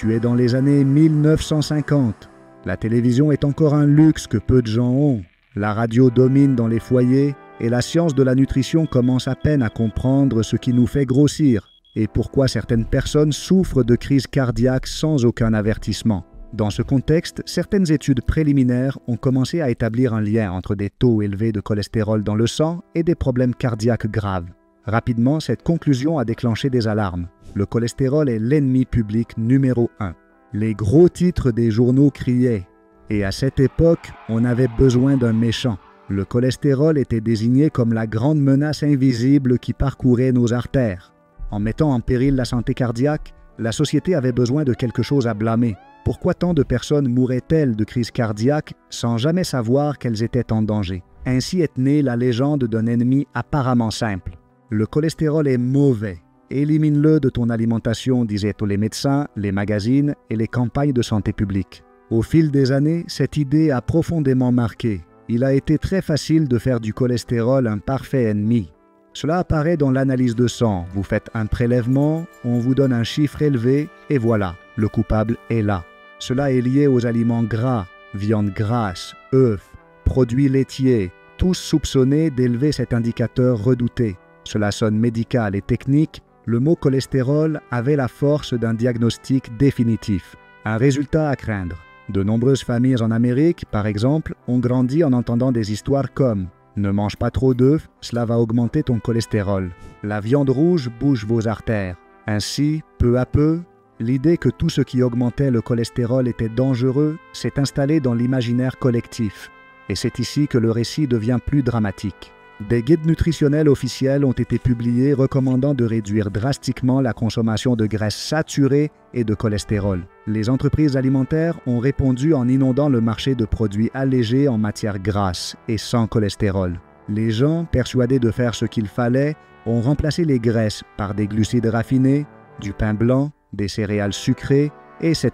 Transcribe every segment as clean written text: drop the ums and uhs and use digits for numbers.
Tu es dans les années 1950. La télévision est encore un luxe que peu de gens ont. La radio domine dans les foyers et la science de la nutrition commence à peine à comprendre ce qui nous fait grossir et pourquoi certaines personnes souffrent de crises cardiaques sans aucun avertissement. Dans ce contexte, certaines études préliminaires ont commencé à établir un lien entre des taux élevés de cholestérol dans le sang et des problèmes cardiaques graves. Rapidement, cette conclusion a déclenché des alarmes. Le cholestérol est l'ennemi public numéro 1. Les gros titres des journaux criaient. Et à cette époque, on avait besoin d'un méchant. Le cholestérol était désigné comme la grande menace invisible qui parcourait nos artères. En mettant en péril la santé cardiaque, la société avait besoin de quelque chose à blâmer. Pourquoi tant de personnes mouraient-elles de crise cardiaque sans jamais savoir qu'elles étaient en danger? Ainsi est née la légende d'un ennemi apparemment simple. Le cholestérol est mauvais. Élimine-le de ton alimentation, disaient tous les médecins, les magazines et les campagnes de santé publique. Au fil des années, cette idée a profondément marqué. Il a été très facile de faire du cholestérol un parfait ennemi. Cela apparaît dans l'analyse de sang. Vous faites un prélèvement, on vous donne un chiffre élevé et voilà, le coupable est là. Cela est lié aux aliments gras, viande grasse, œufs, produits laitiers, tous soupçonnés d'élever cet indicateur redouté. Cela sonne médical et technique. Le mot cholestérol avait la force d'un diagnostic définitif. Un résultat à craindre. De nombreuses familles en Amérique, par exemple, ont grandi en entendant des histoires comme « Ne mange pas trop d'œufs, cela va augmenter ton cholestérol. La viande rouge bouche vos artères. » Ainsi, peu à peu, l'idée que tout ce qui augmentait le cholestérol était dangereux s'est installée dans l'imaginaire collectif. Et c'est ici que le récit devient plus dramatique. Des guides nutritionnels officiels ont été publiés recommandant de réduire drastiquement la consommation de graisses saturées et de cholestérol. Les entreprises alimentaires ont répondu en inondant le marché de produits allégés en matière grasse et sans cholestérol. Les gens, persuadés de faire ce qu'il fallait, ont remplacé les graisses par des glucides raffinés, du pain blanc, des céréales sucrées, etc.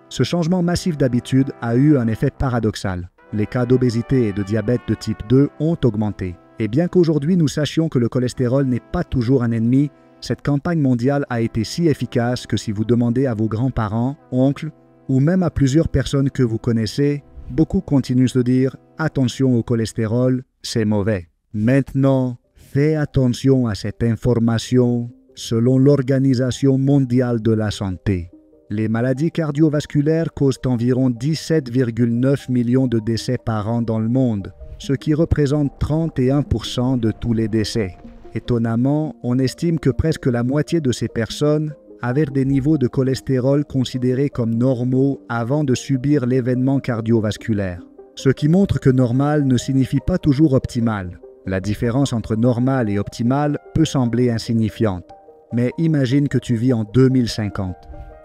Ce changement massif d'habitude a eu un effet paradoxal. Les cas d'obésité et de diabète de type 2 ont augmenté. Et bien qu'aujourd'hui nous sachions que le cholestérol n'est pas toujours un ennemi, cette campagne mondiale a été si efficace que si vous demandez à vos grands-parents, oncles ou même à plusieurs personnes que vous connaissez, beaucoup continuent de se dire « Attention au cholestérol, c'est mauvais ». Maintenant, fais attention à cette information selon l'Organisation mondiale de la santé. Les maladies cardiovasculaires causent environ 17,9 millions de décès par an dans le monde, ce qui représente 31% de tous les décès. Étonnamment, on estime que presque la moitié de ces personnes avaient des niveaux de cholestérol considérés comme normaux avant de subir l'événement cardiovasculaire. Ce qui montre que normal ne signifie pas toujours optimal. La différence entre normal et optimal peut sembler insignifiante. Mais imagine que tu vis en 2050.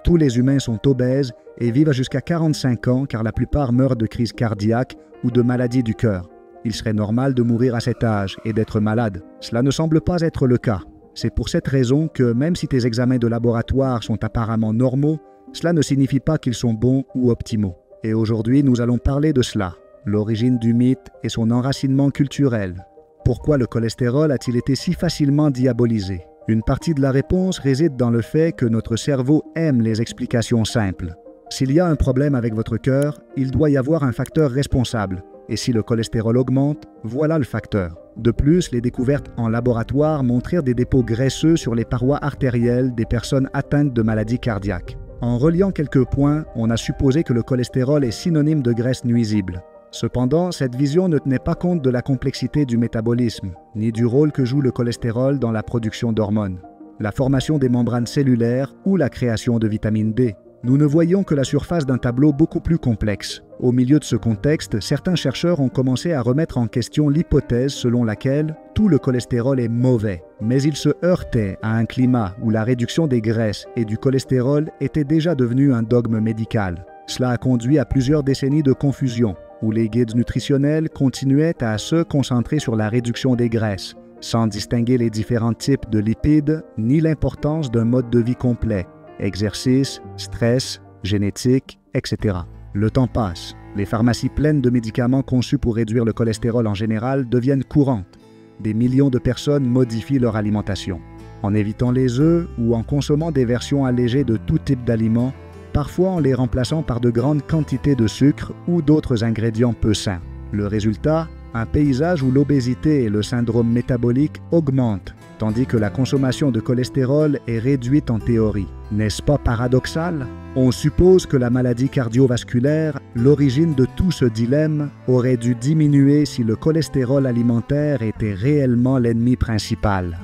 Tous les humains sont obèses et vivent jusqu'à 45 ans car la plupart meurent de crise cardiaque ou de maladies du cœur. Il serait normal de mourir à cet âge et d'être malade. Cela ne semble pas être le cas. C'est pour cette raison que même si tes examens de laboratoire sont apparemment normaux, cela ne signifie pas qu'ils sont bons ou optimaux. Et aujourd'hui, nous allons parler de cela, l'origine du mythe et son enracinement culturel. Pourquoi le cholestérol a-t-il été si facilement diabolisé? Une partie de la réponse réside dans le fait que notre cerveau aime les explications simples. S'il y a un problème avec votre cœur, il doit y avoir un facteur responsable. Et si le cholestérol augmente, voilà le facteur. De plus, les découvertes en laboratoire montrèrent des dépôts graisseux sur les parois artérielles des personnes atteintes de maladies cardiaques. En reliant quelques points, on a supposé que le cholestérol est synonyme de graisse nuisible. Cependant, cette vision ne tenait pas compte de la complexité du métabolisme, ni du rôle que joue le cholestérol dans la production d'hormones, la formation des membranes cellulaires ou la création de vitamine D. Nous ne voyons que la surface d'un tableau beaucoup plus complexe. Au milieu de ce contexte, certains chercheurs ont commencé à remettre en question l'hypothèse selon laquelle tout le cholestérol est mauvais. Mais ils se heurtaient à un climat où la réduction des graisses et du cholestérol était déjà devenue un dogme médical. Cela a conduit à plusieurs décennies de confusion, où les guides nutritionnels continuaient à se concentrer sur la réduction des graisses, sans distinguer les différents types de lipides ni l'importance d'un mode de vie complet. Exercice, stress, génétique, etc. Le temps passe. Les pharmacies pleines de médicaments conçus pour réduire le cholestérol en général deviennent courantes. Des millions de personnes modifient leur alimentation. En évitant les œufs ou en consommant des versions allégées de tout type d'aliments, parfois en les remplaçant par de grandes quantités de sucre ou d'autres ingrédients peu sains. Le résultat, un paysage où l'obésité et le syndrome métabolique augmentent, tandis que la consommation de cholestérol est réduite en théorie. N'est-ce pas paradoxal? On suppose que la maladie cardiovasculaire, l'origine de tout ce dilemme, aurait dû diminuer si le cholestérol alimentaire était réellement l'ennemi principal.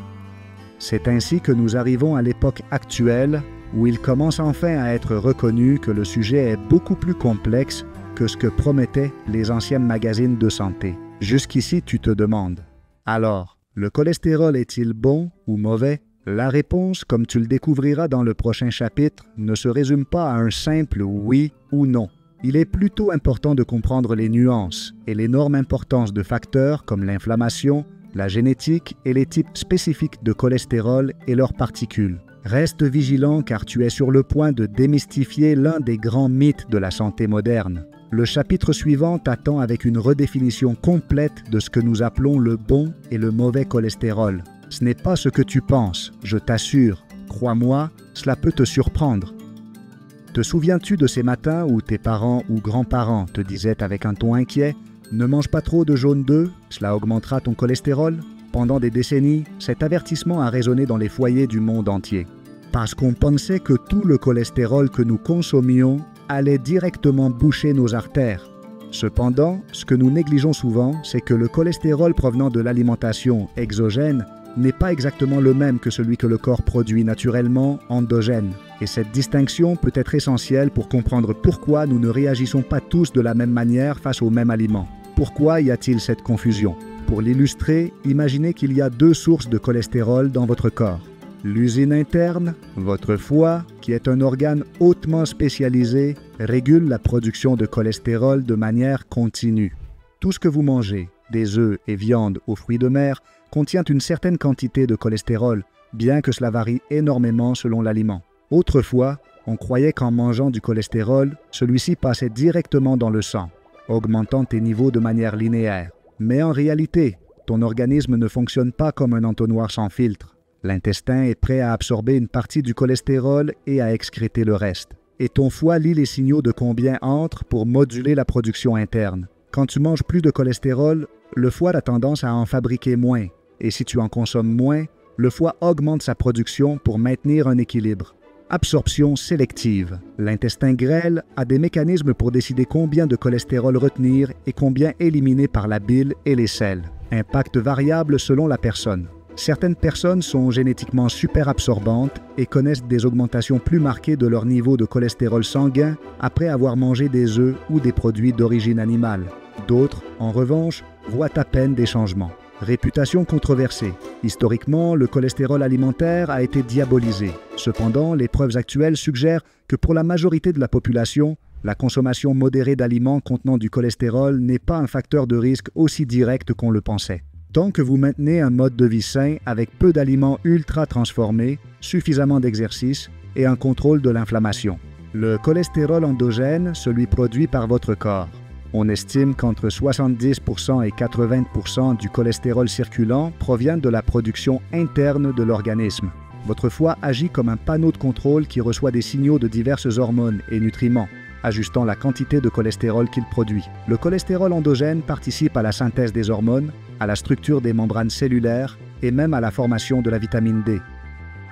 C'est ainsi que nous arrivons à l'époque actuelle, où il commence enfin à être reconnu que le sujet est beaucoup plus complexe que ce que promettaient les anciens magazines de santé. Jusqu'ici, tu te demandes. Alors, le cholestérol est-il bon ou mauvais? La réponse, comme tu le découvriras dans le prochain chapitre, ne se résume pas à un simple oui ou non. Il est plutôt important de comprendre les nuances et l'énorme importance de facteurs comme l'inflammation, la génétique et les types spécifiques de cholestérol et leurs particules. Reste vigilant car tu es sur le point de démystifier l'un des grands mythes de la santé moderne. Le chapitre suivant t'attend avec une redéfinition complète de ce que nous appelons le bon et le mauvais cholestérol. Ce n'est pas ce que tu penses, je t'assure. Crois-moi, cela peut te surprendre. Te souviens-tu de ces matins où tes parents ou grands-parents te disaient avec un ton inquiet « Ne mange pas trop de jaune d'œuf, cela augmentera ton cholestérol ». Pendant des décennies, cet avertissement a résonné dans les foyers du monde entier. Parce qu'on pensait que tout le cholestérol que nous consommions allait directement boucher nos artères. Cependant, ce que nous négligeons souvent, c'est que le cholestérol provenant de l'alimentation exogène n'est pas exactement le même que celui que le corps produit naturellement endogène. Et cette distinction peut être essentielle pour comprendre pourquoi nous ne réagissons pas tous de la même manière face au même aliment. Pourquoi y a-t-il cette confusion? Pour l'illustrer, imaginez qu'il y a deux sources de cholestérol dans votre corps. L'usine interne, votre foie, qui est un organe hautement spécialisé, régule la production de cholestérol de manière continue. Tout ce que vous mangez, des œufs et viandes aux fruits de mer, contient une certaine quantité de cholestérol, bien que cela varie énormément selon l'aliment. Autrefois, on croyait qu'en mangeant du cholestérol, celui-ci passait directement dans le sang, augmentant tes niveaux de manière linéaire. Mais en réalité, ton organisme ne fonctionne pas comme un entonnoir sans filtre. L'intestin est prêt à absorber une partie du cholestérol et à excréter le reste. Et ton foie lit les signaux de combien entre pour moduler la production interne. Quand tu manges plus de cholestérol, le foie a tendance à en fabriquer moins. Et si tu en consommes moins, le foie augmente sa production pour maintenir un équilibre. Absorption sélective. L'intestin grêle a des mécanismes pour décider combien de cholestérol retenir et combien éliminer par la bile et les selles. Impact variable selon la personne. Certaines personnes sont génétiquement super absorbantes et connaissent des augmentations plus marquées de leur niveau de cholestérol sanguin après avoir mangé des œufs ou des produits d'origine animale. D'autres, en revanche, voient à peine des changements. Réputation controversée. Historiquement, le cholestérol alimentaire a été diabolisé. Cependant, les preuves actuelles suggèrent que pour la majorité de la population, la consommation modérée d'aliments contenant du cholestérol n'est pas un facteur de risque aussi direct qu'on le pensait. Tant que vous maintenez un mode de vie sain avec peu d'aliments ultra transformés, suffisamment d'exercice et un contrôle de l'inflammation. Le cholestérol endogène, celui produit par votre corps. On estime qu'entre 70% et 80% du cholestérol circulant provient de la production interne de l'organisme. Votre foie agit comme un panneau de contrôle qui reçoit des signaux de diverses hormones et nutriments, ajustant la quantité de cholestérol qu'il produit. Le cholestérol endogène participe à la synthèse des hormones, à la structure des membranes cellulaires et même à la formation de la vitamine D.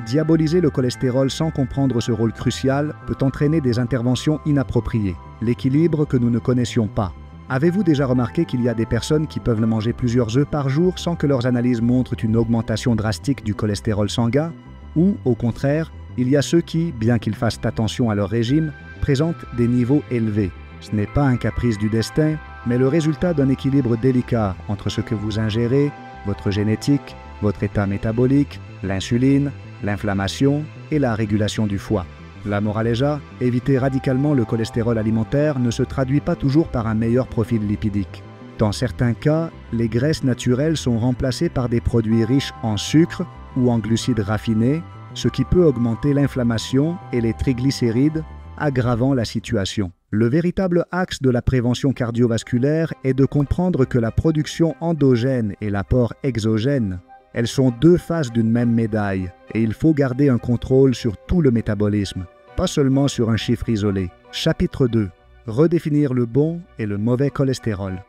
Diaboliser le cholestérol sans comprendre ce rôle crucial peut entraîner des interventions inappropriées, l'équilibre que nous ne connaissions pas. Avez-vous déjà remarqué qu'il y a des personnes qui peuvent manger plusieurs œufs par jour sans que leurs analyses montrent une augmentation drastique du cholestérol sanguin? Ou, au contraire, il y a ceux qui, bien qu'ils fassent attention à leur régime, présentent des niveaux élevés. Ce n'est pas un caprice du destin, mais le résultat d'un équilibre délicat entre ce que vous ingérez, votre génétique, votre état métabolique, l'insuline, l'inflammation et la régulation du foie. La moraleja, éviter radicalement le cholestérol alimentaire ne se traduit pas toujours par un meilleur profil lipidique. Dans certains cas, les graisses naturelles sont remplacées par des produits riches en sucre ou en glucides raffinés, ce qui peut augmenter l'inflammation et les triglycérides, aggravant la situation. Le véritable axe de la prévention cardiovasculaire est de comprendre que la production endogène et l'apport exogène, elles sont deux faces d'une même médaille et il faut garder un contrôle sur tout le métabolisme. pas seulement sur un chiffre isolé. Chapitre 2. Redéfinir le bon et le mauvais cholestérol.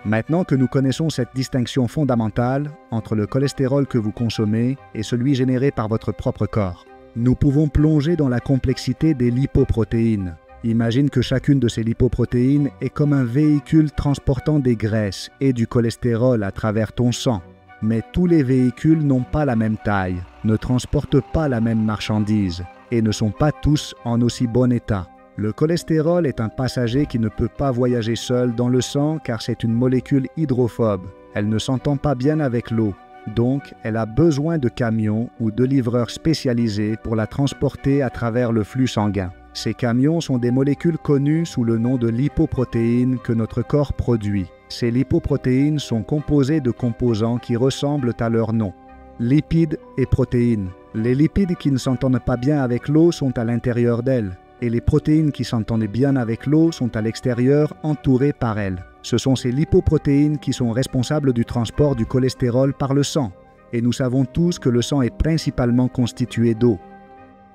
Maintenant que nous connaissons cette distinction fondamentale entre le cholestérol que vous consommez et celui généré par votre propre corps, nous pouvons plonger dans la complexité des lipoprotéines. Imagine que chacune de ces lipoprotéines est comme un véhicule transportant des graisses et du cholestérol à travers ton sang. Mais tous les véhicules n'ont pas la même taille, ne transportent pas la même marchandise et ne sont pas tous en aussi bon état. Le cholestérol est un passager qui ne peut pas voyager seul dans le sang car c'est une molécule hydrophobe. Elle ne s'entend pas bien avec l'eau. Donc, elle a besoin de camions ou de livreurs spécialisés pour la transporter à travers le flux sanguin. Ces camions sont des molécules connues sous le nom de lipoprotéines que notre corps produit. Ces lipoprotéines sont composées de composants qui ressemblent à leur nom, lipides et protéines. Les lipides qui ne s'entendent pas bien avec l'eau sont à l'intérieur d'elles, et les protéines qui s'entendent bien avec l'eau sont à l'extérieur, entourées par elles. Ce sont ces lipoprotéines qui sont responsables du transport du cholestérol par le sang, et nous savons tous que le sang est principalement constitué d'eau.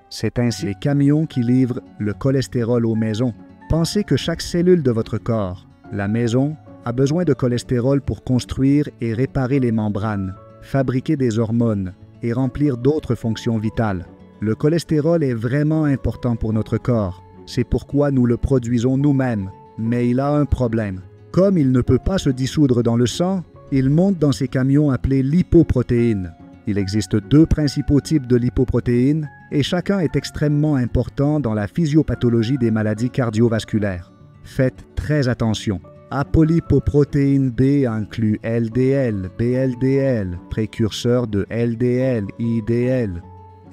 C'est ainsi les camions qui livrent le cholestérol aux maisons. Pensez que chaque cellule de votre corps, la maison, a besoin de cholestérol pour construire et réparer les membranes, fabriquer des hormones et remplir d'autres fonctions vitales. Le cholestérol est vraiment important pour notre corps. C'est pourquoi nous le produisons nous-mêmes. Mais il a un problème. Comme il ne peut pas se dissoudre dans le sang, il monte dans ces camions appelés lipoprotéines. Il existe deux principaux types de lipoprotéines et chacun est extrêmement important dans la physiopathologie des maladies cardiovasculaires. Faites très attention. Apolipoprotéine B inclut LDL, BLDL, précurseurs de LDL, IDL,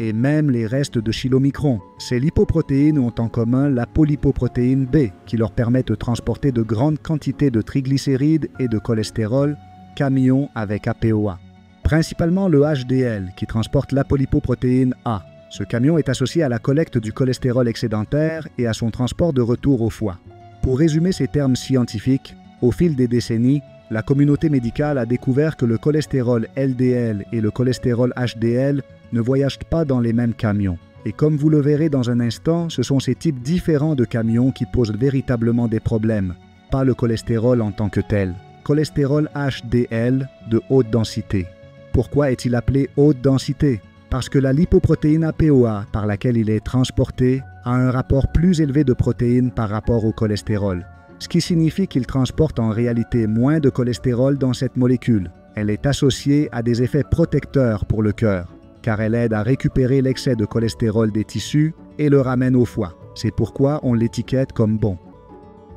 et même les restes de chylomicron. Ces lipoprotéines ont en commun l'apolipoprotéine B, qui leur permet de transporter de grandes quantités de triglycérides et de cholestérol, camions avec APOA. Principalement le HDL, qui transporte l'apolipoprotéine A. Ce camion est associé à la collecte du cholestérol excédentaire et à son transport de retour au foie. Pour résumer ces termes scientifiques, au fil des décennies, la communauté médicale a découvert que le cholestérol LDL et le cholestérol HDL ne voyagent pas dans les mêmes camions. Et comme vous le verrez dans un instant, ce sont ces types différents de camions qui posent véritablement des problèmes, pas le cholestérol en tant que tel. Cholestérol HDL de haute densité. Pourquoi est-il appelé haute densité? Parce que la lipoprotéine APOA par laquelle il est transporté a un rapport plus élevé de protéines par rapport au cholestérol, ce qui signifie qu'il transporte en réalité moins de cholestérol dans cette molécule. Elle est associée à des effets protecteurs pour le cœur, car elle aide à récupérer l'excès de cholestérol des tissus et le ramène au foie. C'est pourquoi on l'étiquette comme bon.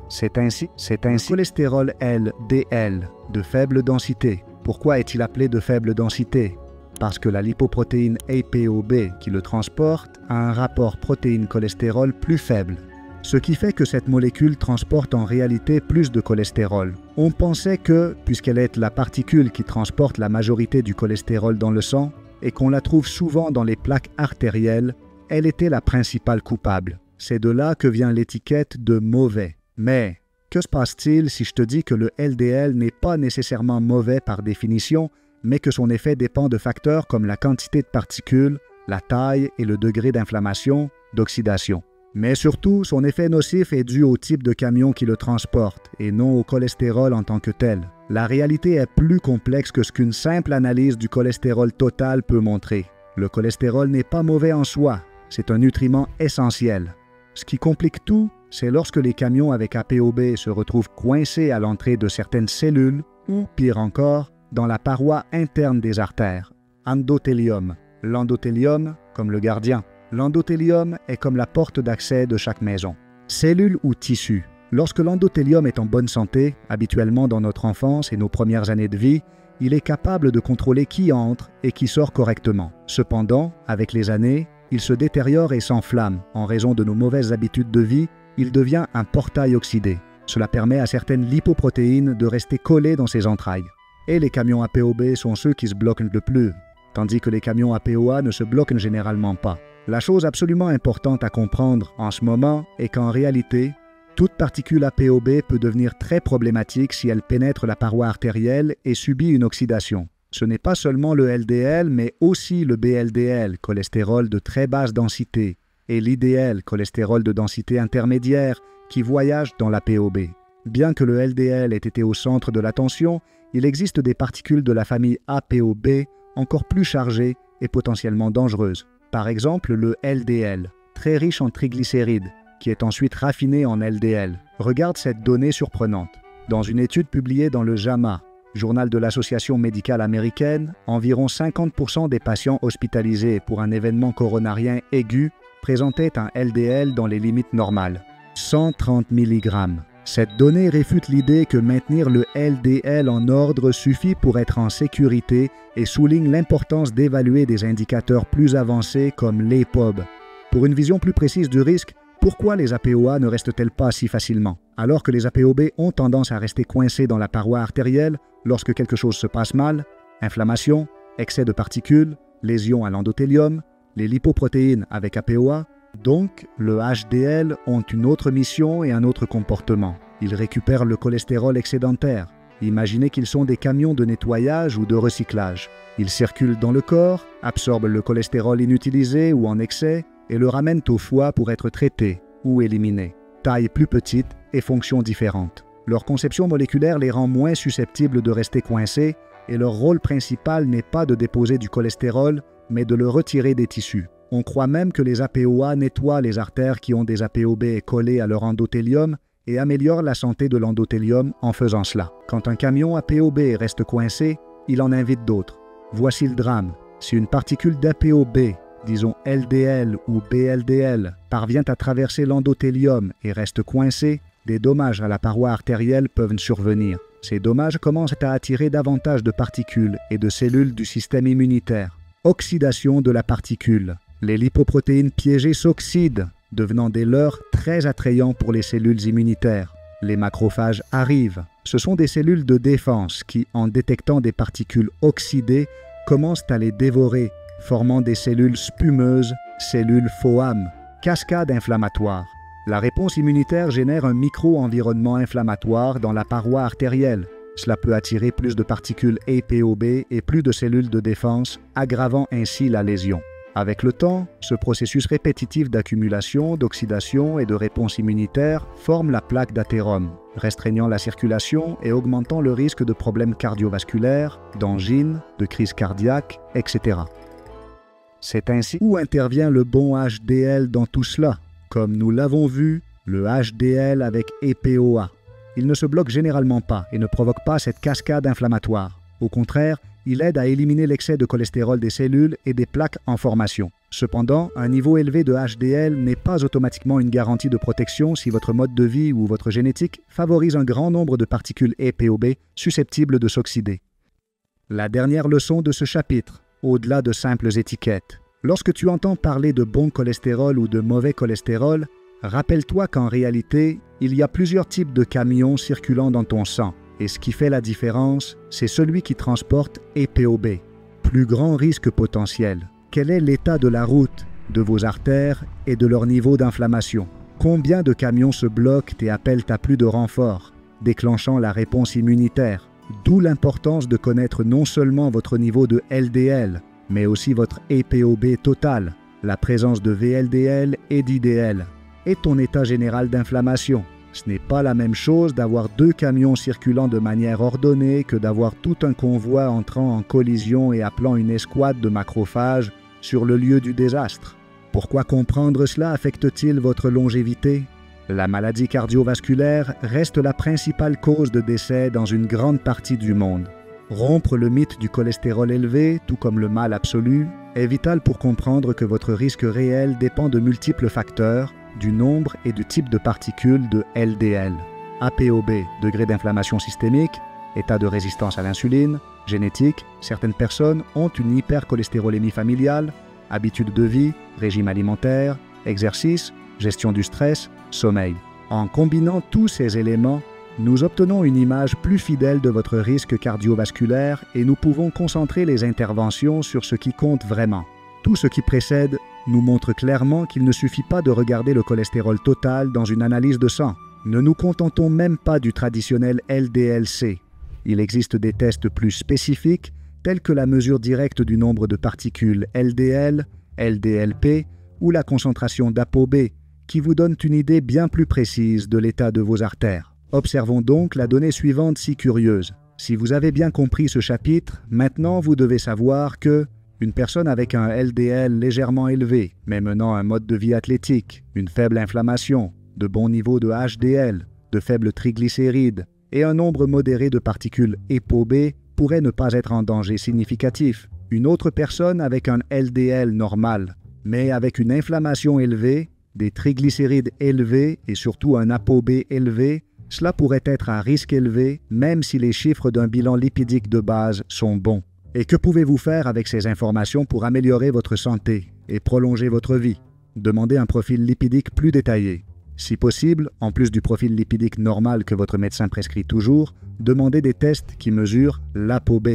C'est ainsi le cholestérol LDL de faible densité. Pourquoi est-il appelé de faible densité? Parce que la lipoprotéine ApoB qui le transporte a un rapport protéine-cholestérol plus faible, ce qui fait que cette molécule transporte en réalité plus de cholestérol. On pensait que, puisqu'elle est la particule qui transporte la majorité du cholestérol dans le sang et qu'on la trouve souvent dans les plaques artérielles, elle était la principale coupable. C'est de là que vient l'étiquette de mauvais. Mais que se passe-t-il si je te dis que le LDL n'est pas nécessairement mauvais par définition, mais que son effet dépend de facteurs comme la quantité de particules, la taille et le degré d'inflammation, d'oxydation. Mais surtout, son effet nocif est dû au type de camion qui le transporte et non au cholestérol en tant que tel. La réalité est plus complexe que ce qu'une simple analyse du cholestérol total peut montrer. Le cholestérol n'est pas mauvais en soi, c'est un nutriment essentiel. Ce qui complique tout, c'est lorsque les camions avec ApoB se retrouvent coincés à l'entrée de certaines cellules ou, pire encore, dans la paroi interne des artères. Endothélium. L'endothélium comme le gardien. L'endothélium est comme la porte d'accès de chaque maison. Cellule ou tissu. Lorsque l'endothélium est en bonne santé, habituellement dans notre enfance et nos premières années de vie, il est capable de contrôler qui entre et qui sort correctement. Cependant, avec les années, il se détériore et s'enflamme. En raison de nos mauvaises habitudes de vie, il devient un portail oxydé. Cela permet à certaines lipoprotéines de rester collées dans ses entrailles. Et les camions ApoB sont ceux qui se bloquent le plus, tandis que les camions APOA ne se bloquent généralement pas. La chose absolument importante à comprendre en ce moment est qu'en réalité, toute particule ApoB peut devenir très problématique si elle pénètre la paroi artérielle et subit une oxydation. Ce n'est pas seulement le LDL, mais aussi le BLDL, cholestérol de très basse densité, et l'IDL, cholestérol de densité intermédiaire, qui voyage dans l'APOB. Bien que le LDL ait été au centre de l'attention, il existe des particules de la famille APOB encore plus chargées et potentiellement dangereuses. Par exemple, le LDL, très riche en triglycérides, qui est ensuite raffiné en LDL. Regarde cette donnée surprenante. Dans une étude publiée dans le JAMA, journal de l'Association médicale américaine, environ 50% des patients hospitalisés pour un événement coronarien aigu présentaient un LDL dans les limites normales, 130 mg. Cette donnée réfute l'idée que maintenir le LDL en ordre suffit pour être en sécurité et souligne l'importance d'évaluer des indicateurs plus avancés comme l'EPOB. Pour une vision plus précise du risque, pourquoi les APOA ne restent-elles pas si facilement? Alors que les APOB ont tendance à rester coincés dans la paroi artérielle lorsque quelque chose se passe mal, inflammation, excès de particules, lésions à l'endothélium, les lipoprotéines avec APOA, donc le HDL ont une autre mission et un autre comportement. Ils récupèrent le cholestérol excédentaire. Imaginez qu'ils sont des camions de nettoyage ou de recyclage. Ils circulent dans le corps, absorbent le cholestérol inutilisé ou en excès, et le ramènent au foie pour être traités ou éliminés. Taille plus petite et fonctions différentes. Leur conception moléculaire les rend moins susceptibles de rester coincés et leur rôle principal n'est pas de déposer du cholestérol, mais de le retirer des tissus. On croit même que les APOA nettoient les artères qui ont des APOB collées à leur endothélium et améliorent la santé de l'endothélium en faisant cela. Quand un camion APOB reste coincé, il en invite d'autres. Voici le drame. Si une particule d'APOB, disons LDL ou BLDL, parvient à traverser l'endothélium et reste coincée, des dommages à la paroi artérielle peuvent survenir. Ces dommages commencent à attirer davantage de particules et de cellules du système immunitaire. Oxydation de la particule. Les lipoprotéines piégées s'oxydent, devenant des leurres très attrayants pour les cellules immunitaires. Les macrophages arrivent. Ce sont des cellules de défense qui, en détectant des particules oxydées, commencent à les dévorer, formant des cellules spumeuses, cellules FOAM. Cascade inflammatoire. La réponse immunitaire génère un micro-environnement inflammatoire dans la paroi artérielle. Cela peut attirer plus de particules APOB et plus de cellules de défense, aggravant ainsi la lésion. Avec le temps, ce processus répétitif d'accumulation, d'oxydation et de réponse immunitaire forme la plaque d'athérome, restreignant la circulation et augmentant le risque de problèmes cardiovasculaires, d'angines, de crises cardiaques, etc. C'est ainsi où intervient le bon HDL dans tout cela. Comme nous l'avons vu, le HDL avec EPOA. Il ne se bloque généralement pas et ne provoque pas cette cascade inflammatoire. Au contraire, il aide à éliminer l'excès de cholestérol des cellules et des plaques en formation. Cependant, un niveau élevé de HDL n'est pas automatiquement une garantie de protection si votre mode de vie ou votre génétique favorise un grand nombre de particules EPOB susceptibles de s'oxyder. La dernière leçon de ce chapitre, au-delà de simples étiquettes. Lorsque tu entends parler de bon cholestérol ou de mauvais cholestérol, rappelle-toi qu'en réalité, il y a plusieurs types de camions circulant dans ton sang. Et ce qui fait la différence, c'est celui qui transporte EPOB. Plus grand risque potentiel. Quel est l'état de la route, de vos artères et de leur niveau d'inflammation? Combien de camions se bloquent et appellent à plus de renforts, déclenchant la réponse immunitaire? D'où l'importance de connaître non seulement votre niveau de LDL, mais aussi votre EPOB total, la présence de VLDL et d'IDL, et ton état général d'inflammation. Ce n'est pas la même chose d'avoir 2 camions circulant de manière ordonnée que d'avoir tout un convoi entrant en collision et appelant une escouade de macrophages sur le lieu du désastre. Pourquoi comprendre cela affecte-t-il votre longévité? La maladie cardiovasculaire reste la principale cause de décès dans une grande partie du monde. Rompre le mythe du cholestérol élevé, tout comme le mal absolu, est vital pour comprendre que votre risque réel dépend de multiples facteurs, du nombre et du type de particules de LDL. APOB, degré d'inflammation systémique, état de résistance à l'insuline, génétique, certaines personnes ont une hypercholestérolémie familiale, habitudes de vie, régime alimentaire, exercice, gestion du stress, sommeil. En combinant tous ces éléments, nous obtenons une image plus fidèle de votre risque cardiovasculaire et nous pouvons concentrer les interventions sur ce qui compte vraiment. Tout ce qui précède nous montre clairement qu'il ne suffit pas de regarder le cholestérol total dans une analyse de sang. Ne nous contentons même pas du traditionnel LDL-C. Il existe des tests plus spécifiques, tels que la mesure directe du nombre de particules LDL, LDLP ou la concentration d'ApoB, qui vous donnent une idée bien plus précise de l'état de vos artères. Observons donc la donnée suivante si curieuse. Si vous avez bien compris ce chapitre, maintenant vous devez savoir que une personne avec un LDL légèrement élevé, mais menant un mode de vie athlétique, une faible inflammation, de bons niveaux de HDL, de faibles triglycérides et un nombre modéré de particules ApoB pourrait ne pas être en danger significatif. Une autre personne avec un LDL normal, mais avec une inflammation élevée, des triglycérides élevés et surtout un ApoB élevé, cela pourrait être à risque élevé même si les chiffres d'un bilan lipidique de base sont bons. Et que pouvez-vous faire avec ces informations pour améliorer votre santé et prolonger votre vie? Demandez un profil lipidique plus détaillé. Si possible, en plus du profil lipidique normal que votre médecin prescrit toujours, demandez des tests qui mesurent l'ApoB,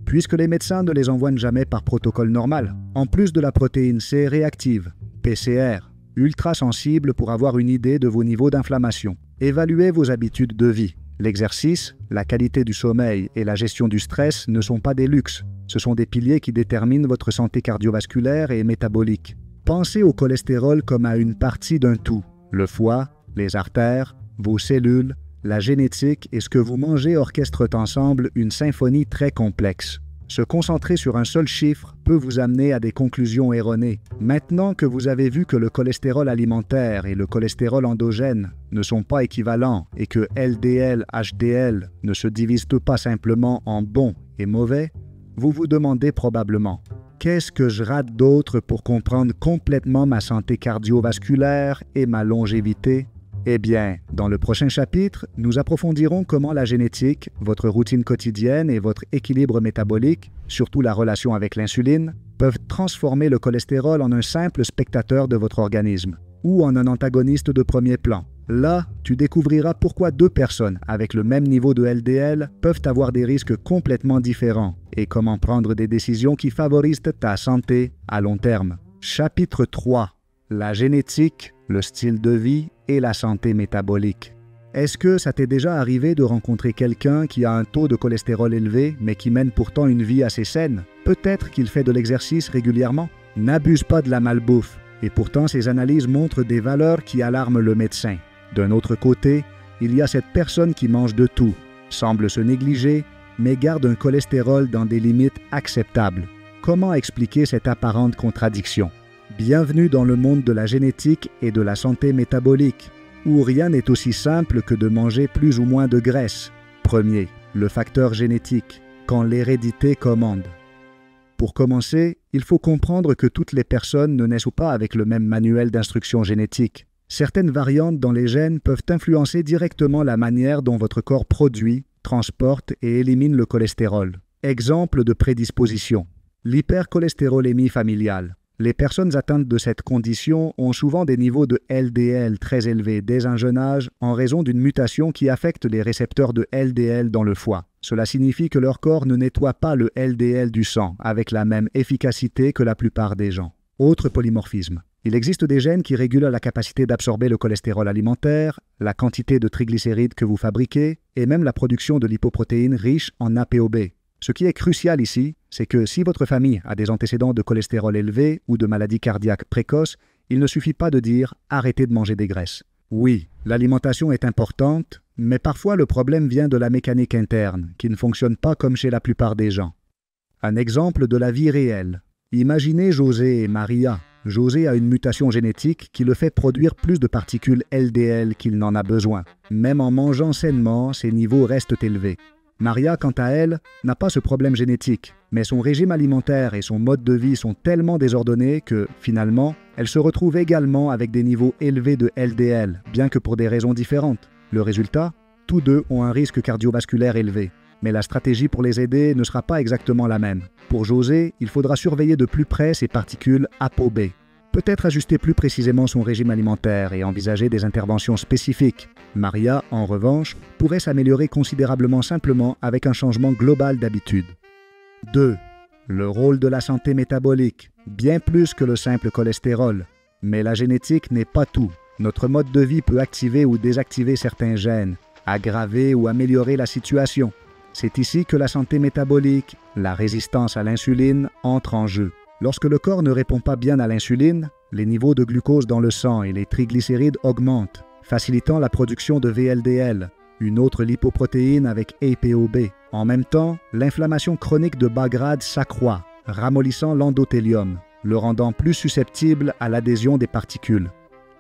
puisque les médecins ne les envoient jamais par protocole normal. En plus de la protéine C réactive, PCR, ultra sensible pour avoir une idée de vos niveaux d'inflammation. Évaluez vos habitudes de vie. L'exercice, la qualité du sommeil et la gestion du stress ne sont pas des luxes. Ce sont des piliers qui déterminent votre santé cardiovasculaire et métabolique. Pensez au cholestérol comme à une partie d'un tout. Le foie, les artères, vos cellules, la génétique et ce que vous mangez orchestrent ensemble une symphonie très complexe. Se concentrer sur un seul chiffre peut vous amener à des conclusions erronées. Maintenant que vous avez vu que le cholestérol alimentaire et le cholestérol endogène ne sont pas équivalents et que LDL, HDL ne se divisent pas simplement en bons et mauvais, vous vous demandez probablement « Qu'est-ce que je rate d'autre pour comprendre complètement ma santé cardiovasculaire et ma longévité ?» Eh bien, dans le prochain chapitre, nous approfondirons comment la génétique, votre routine quotidienne et votre équilibre métabolique, surtout la relation avec l'insuline, peuvent transformer le cholestérol en un simple spectateur de votre organisme ou en un antagoniste de premier plan. Là, tu découvriras pourquoi deux personnes avec le même niveau de LDL peuvent avoir des risques complètement différents et comment prendre des décisions qui favorisent ta santé à long terme. Chapitre 3. La génétique, le style de vie et la santé métabolique. Est-ce que ça t'est déjà arrivé de rencontrer quelqu'un qui a un taux de cholestérol élevé mais qui mène pourtant une vie assez saine? Peut-être qu'il fait de l'exercice régulièrement. N'abuse pas de la malbouffe et pourtant ces analyses montrent des valeurs qui alarment le médecin. D'un autre côté, il y a cette personne qui mange de tout, semble se négliger, mais garde un cholestérol dans des limites acceptables. Comment expliquer cette apparente contradiction? Bienvenue dans le monde de la génétique et de la santé métabolique, où rien n'est aussi simple que de manger plus ou moins de graisse. Premier, le facteur génétique, quand l'hérédité commande. Pour commencer, il faut comprendre que toutes les personnes ne naissent pas avec le même manuel d'instruction génétique. Certaines variantes dans les gènes peuvent influencer directement la manière dont votre corps produit, transporte et élimine le cholestérol. Exemple de prédisposition. L'hypercholestérolémie familiale. Les personnes atteintes de cette condition ont souvent des niveaux de LDL très élevés dès un jeune âge en raison d'une mutation qui affecte les récepteurs de LDL dans le foie. Cela signifie que leur corps ne nettoie pas le LDL du sang avec la même efficacité que la plupart des gens. Autre polymorphisme. Il existe des gènes qui régulent la capacité d'absorber le cholestérol alimentaire, la quantité de triglycérides que vous fabriquez et même la production de lipoprotéines riches en ApoB. Ce qui est crucial ici, c'est que si votre famille a des antécédents de cholestérol élevé ou de maladies cardiaques précoces, il ne suffit pas de dire « arrêtez de manger des graisses ». Oui, l'alimentation est importante, mais parfois le problème vient de la mécanique interne, qui ne fonctionne pas comme chez la plupart des gens. Un exemple de la vie réelle. Imaginez José et Maria. José a une mutation génétique qui le fait produire plus de particules LDL qu'il n'en a besoin. Même en mangeant sainement, ses niveaux restent élevés. Maria, quant à elle, n'a pas ce problème génétique, mais son régime alimentaire et son mode de vie sont tellement désordonnés que, finalement, elle se retrouve également avec des niveaux élevés de LDL, bien que pour des raisons différentes. Le résultat, tous deux ont un risque cardiovasculaire élevé. Mais la stratégie pour les aider ne sera pas exactement la même. Pour José, il faudra surveiller de plus près ses particules ApoB. Peut-être ajuster plus précisément son régime alimentaire et envisager des interventions spécifiques. Maria, en revanche, pourrait s'améliorer considérablement simplement avec un changement global d'habitude. 2. Le rôle de la santé métabolique, bien plus que le simple cholestérol. Mais la génétique n'est pas tout. Notre mode de vie peut activer ou désactiver certains gènes, aggraver ou améliorer la situation. C'est ici que la santé métabolique, la résistance à l'insuline, entre en jeu. Lorsque le corps ne répond pas bien à l'insuline, Les niveaux de glucose dans le sang et les triglycérides augmentent, facilitant la production de VLDL, une autre lipoprotéine avec ApoB. En même temps, l'inflammation chronique de bas grade s'accroît, ramollissant l'endothélium, le rendant plus susceptible à l'adhésion des particules.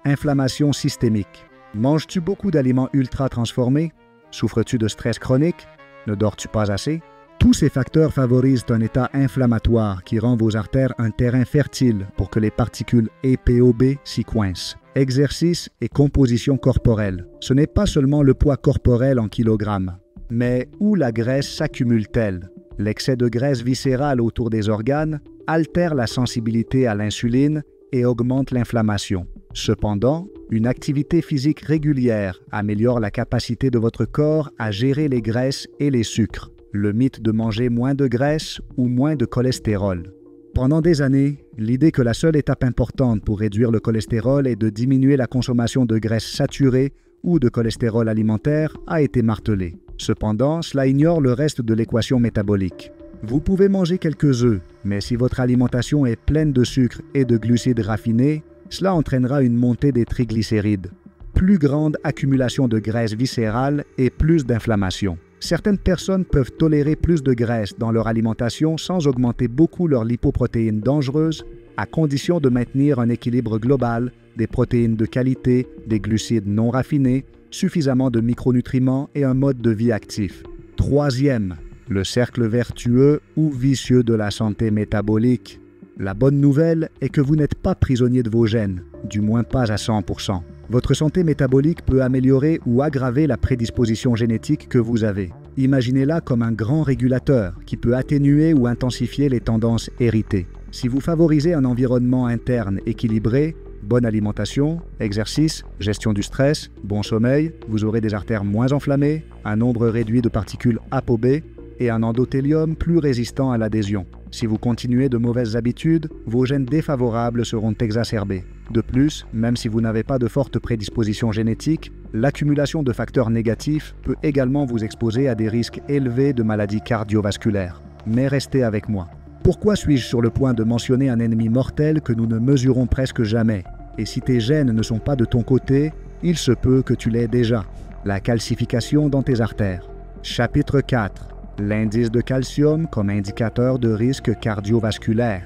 Inflammation systémique. Manges-tu beaucoup d'aliments ultra transformés? Souffres-tu de stress chronique? Ne dors-tu pas assez? Tous ces facteurs favorisent un état inflammatoire qui rend vos artères un terrain fertile pour que les particules ApoB s'y coincent. Exercice et composition corporelle. Ce n'est pas seulement le poids corporel en kilogrammes, mais où la graisse s'accumule-t-elle? L'excès de graisse viscérale autour des organes altère la sensibilité à l'insuline et augmente l'inflammation. Cependant, une activité physique régulière améliore la capacité de votre corps à gérer les graisses et les sucres. Le mythe de manger moins de graisse ou moins de cholestérol. Pendant des années, l'idée que la seule étape importante pour réduire le cholestérol est de diminuer la consommation de graisses saturées ou de cholestérol alimentaire a été martelée. Cependant, cela ignore le reste de l'équation métabolique. Vous pouvez manger quelques œufs, mais si votre alimentation est pleine de sucre et de glucides raffinés, cela entraînera une montée des triglycérides, plus grande accumulation de graisse viscérale et plus d'inflammation. Certaines personnes peuvent tolérer plus de graisse dans leur alimentation sans augmenter beaucoup leurs lipoprotéines dangereuses, à condition de maintenir un équilibre global des protéines de qualité, des glucides non raffinés, suffisamment de micronutriments et un mode de vie actif. Troisième, le cercle vertueux ou vicieux de la santé métabolique. La bonne nouvelle est que vous n'êtes pas prisonnier de vos gènes, du moins pas à 100%. Votre santé métabolique peut améliorer ou aggraver la prédisposition génétique que vous avez. Imaginez-la comme un grand régulateur qui peut atténuer ou intensifier les tendances héritées. Si vous favorisez un environnement interne équilibré, bonne alimentation, exercice, gestion du stress, bon sommeil, vous aurez des artères moins enflammées, un nombre réduit de particules ApoB et un endothélium plus résistant à l'adhésion. Si vous continuez de mauvaises habitudes, vos gènes défavorables seront exacerbés. De plus, même si vous n'avez pas de forte prédisposition génétique, l'accumulation de facteurs négatifs peut également vous exposer à des risques élevés de maladies cardiovasculaires. Mais restez avec moi. Pourquoi suis-je sur le point de mentionner un ennemi mortel que nous ne mesurons presque jamais? Et si tes gènes ne sont pas de ton côté, il se peut que tu l'aies déjà. La calcification dans tes artères. Chapitre 4. L'indice de calcium comme indicateur de risque cardiovasculaire.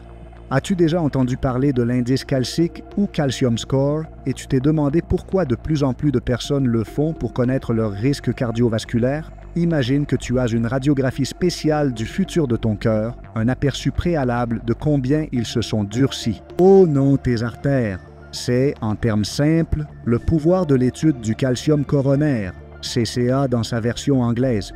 As-tu déjà entendu parler de l'indice calcique ou calcium score et tu t'es demandé pourquoi de plus en plus de personnes le font pour connaître leur risque cardiovasculaire? Imagine que tu as une radiographie spéciale du futur de ton cœur, un aperçu préalable de combien ils se sont durcis. Oh non, tes artères! C'est, en termes simples, le pouvoir de l'étude du calcium coronaire, CCA dans sa version anglaise.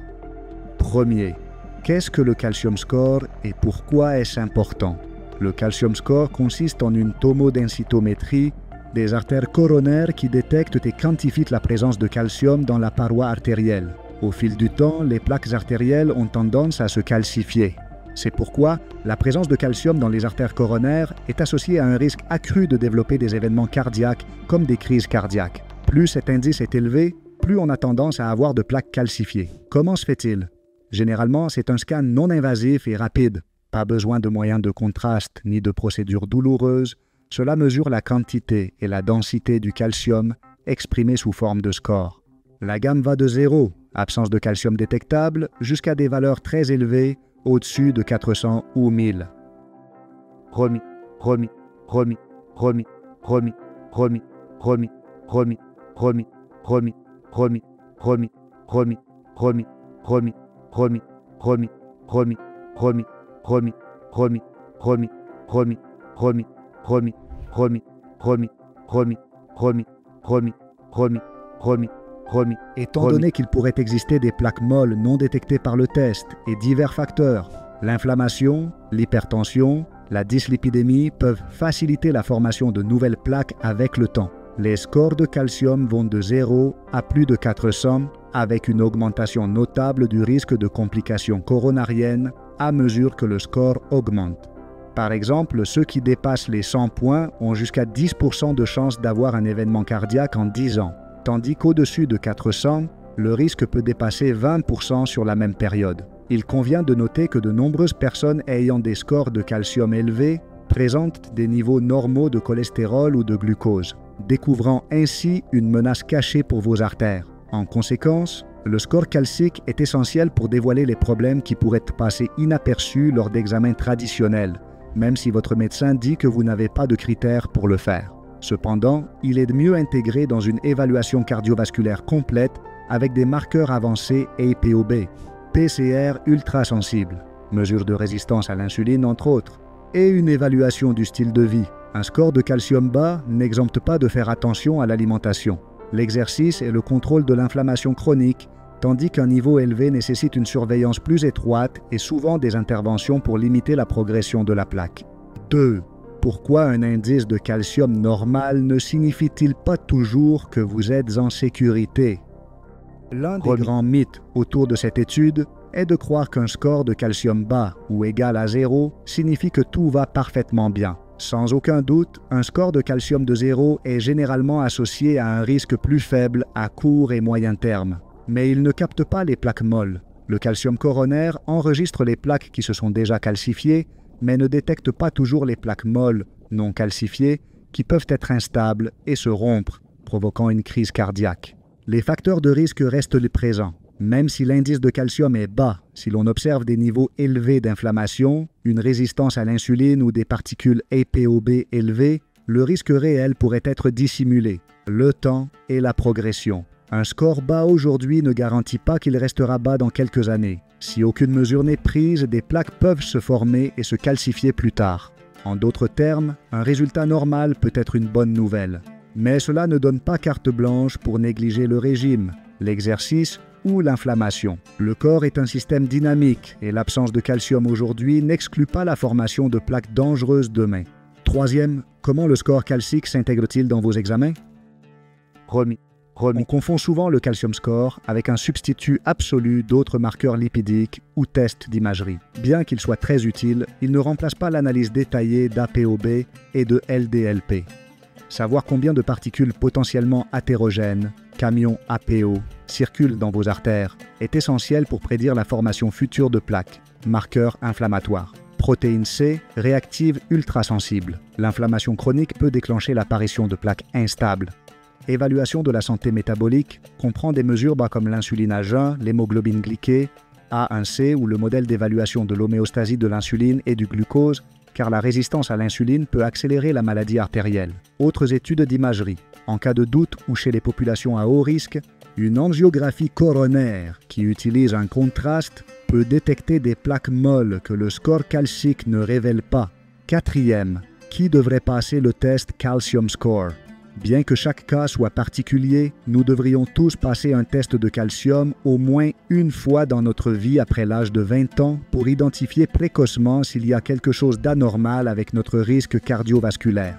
Premier, qu'est-ce que le calcium score et pourquoi est-ce important? Le calcium score consiste en une tomodensitométrie des artères coronaires qui détectent et quantifient la présence de calcium dans la paroi artérielle. Au fil du temps, les plaques artérielles ont tendance à se calcifier. C'est pourquoi la présence de calcium dans les artères coronaires est associée à un risque accru de développer des événements cardiaques comme des crises cardiaques. Plus cet indice est élevé, plus on a tendance à avoir de plaques calcifiées. Comment se fait-il? Généralement, c'est un scan non invasif et rapide. Pas besoin de moyens de contraste ni de procédures douloureuses. Cela mesure la quantité et la densité du calcium exprimée sous forme de score. La gamme va de 0, absence de calcium détectable, jusqu'à des valeurs très élevées, au-dessus de 400 ou 1000. Remis. Étant donné qu'il pourrait exister des plaques molles non détectées par le test et divers facteurs, l'inflammation, l'hypertension, la dyslipidémie peuvent faciliter la formation de nouvelles plaques avec le temps. Les scores de calcium vont de 0 à plus de 400, avec une augmentation notable du risque de complications coronariennes à mesure que le score augmente. Par exemple, ceux qui dépassent les 100 points ont jusqu'à 10% de chance d'avoir un événement cardiaque en 10 ans, tandis qu'au-dessus de 400, le risque peut dépasser 20% sur la même période. Il convient de noter que de nombreuses personnes ayant des scores de calcium élevés présentent des niveaux normaux de cholestérol ou de glucose, découvrant ainsi une menace cachée pour vos artères. En conséquence, le score calcique est essentiel pour dévoiler les problèmes qui pourraient passer inaperçus lors d'examens traditionnels, même si votre médecin dit que vous n'avez pas de critères pour le faire. Cependant, il est de mieux intégrer dans une évaluation cardiovasculaire complète avec des marqueurs avancés APOB, PCR ultrasensible, mesure de résistance à l'insuline entre autres, et une évaluation du style de vie. Un score de calcium bas n'exempte pas de faire attention à l'alimentation, l'exercice et le contrôle de l'inflammation chronique, tandis qu'un niveau élevé nécessite une surveillance plus étroite et souvent des interventions pour limiter la progression de la plaque. 2. Pourquoi un indice de calcium normal ne signifie-t-il pas toujours que vous êtes en sécurité? L'un des grands mythes autour de cette étude est de croire qu'un score de calcium bas ou égal à 0 signifie que tout va parfaitement bien. Sans aucun doute, un score de calcium de 0 est généralement associé à un risque plus faible à court et moyen terme. Mais il ne capte pas les plaques molles. Le calcium coronaire enregistre les plaques qui se sont déjà calcifiées, mais ne détecte pas toujours les plaques molles, non calcifiées, qui peuvent être instables et se rompre, provoquant une crise cardiaque. Les facteurs de risque restent présents. Même si l'indice de calcium est bas, si l'on observe des niveaux élevés d'inflammation, une résistance à l'insuline ou des particules APOB élevées, le risque réel pourrait être dissimulé, le temps et la progression. Un score bas aujourd'hui ne garantit pas qu'il restera bas dans quelques années. Si aucune mesure n'est prise, des plaques peuvent se former et se calcifier plus tard. En d'autres termes, un résultat normal peut être une bonne nouvelle. Mais cela ne donne pas carte blanche pour négliger le régime, l'exercice ou l'inflammation. Le corps est un système dynamique et l'absence de calcium aujourd'hui n'exclut pas la formation de plaques dangereuses demain. 3e, comment le score calcique s'intègre-t-il dans vos examens? On confond souvent le calcium score avec un substitut absolu d'autres marqueurs lipidiques ou tests d'imagerie. Bien qu'il soit très utile, il ne remplace pas l'analyse détaillée d'APOB et de LDLP. Savoir combien de particules potentiellement athérogènes, camions APO, circulent dans vos artères est essentiel pour prédire la formation future de plaques, marqueurs inflammatoires. Protéine C, réactive ultrasensible. L'inflammation chronique peut déclencher l'apparition de plaques instables. Évaluation de la santé métabolique comprend des mesures comme l'insuline à jeun, l'hémoglobine glyquée, A1C ou le modèle d'évaluation de l'homéostasie de l'insuline et du glucose, car la résistance à l'insuline peut accélérer la maladie artérielle. Autres études d'imagerie. En cas de doute ou chez les populations à haut risque, une angiographie coronaire qui utilise un contraste peut détecter des plaques molles que le score calcique ne révèle pas. 4e, qui devrait passer le test Calcium Score? Bien que chaque cas soit particulier, nous devrions tous passer un test de calcium au moins une fois dans notre vie après l'âge de 20 ans pour identifier précocement s'il y a quelque chose d'anormal avec notre risque cardiovasculaire.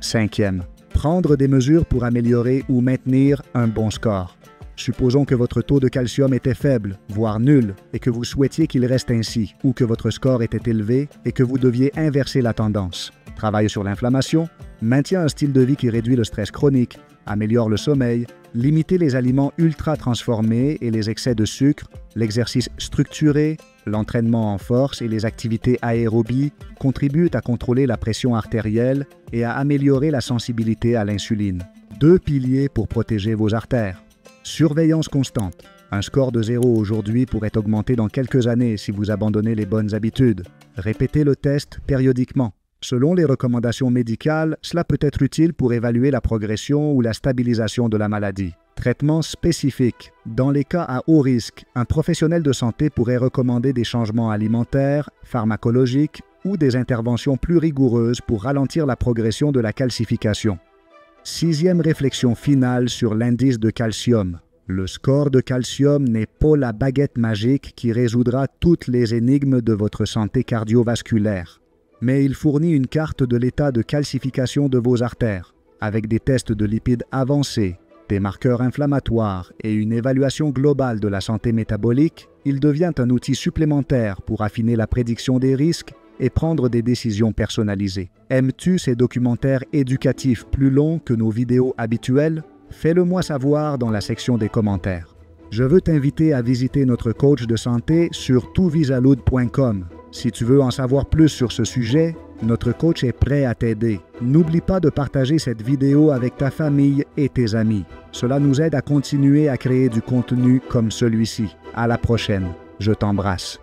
5e, prendre des mesures pour améliorer ou maintenir un bon score. Supposons que votre taux de calcium était faible, voire nul, et que vous souhaitiez qu'il reste ainsi, ou que votre score était élevé et que vous deviez inverser la tendance. Travaille sur l'inflammation, maintient un style de vie qui réduit le stress chronique, améliore le sommeil, limiter les aliments ultra transformés et les excès de sucre, l'exercice structuré, l'entraînement en force et les activités aérobies contribuent à contrôler la pression artérielle et à améliorer la sensibilité à l'insuline. 2 piliers pour protéger vos artères. Surveillance constante. Un score de 0 aujourd'hui pourrait augmenter dans quelques années si vous abandonnez les bonnes habitudes. Répétez le test périodiquement. Selon les recommandations médicales, cela peut être utile pour évaluer la progression ou la stabilisation de la maladie. Traitement spécifique. Dans les cas à haut risque, un professionnel de santé pourrait recommander des changements alimentaires, pharmacologiques ou des interventions plus rigoureuses pour ralentir la progression de la calcification. 6e réflexion finale sur l'indice de calcium. Le score de calcium n'est pas la baguette magique qui résoudra toutes les énigmes de votre santé cardiovasculaire. Mais il fournit une carte de l'état de calcification de vos artères, avec des tests de lipides avancés, des marqueurs inflammatoires et une évaluation globale de la santé métabolique. Il devient un outil supplémentaire pour affiner la prédiction des risques et prendre des décisions personnalisées. Aimes-tu ces documentaires éducatifs plus longs que nos vidéos habituelles? Fais-le moi savoir dans la section des commentaires. Je veux t'inviter à visiter notre coach de santé sur toutvisalud.com. Si tu veux en savoir plus sur ce sujet, Notre coach est prêt à t'aider. N'oublie pas de partager cette vidéo avec ta famille et tes amis. Cela nous aide à continuer à créer du contenu comme celui-ci. À la prochaine. Je t'embrasse.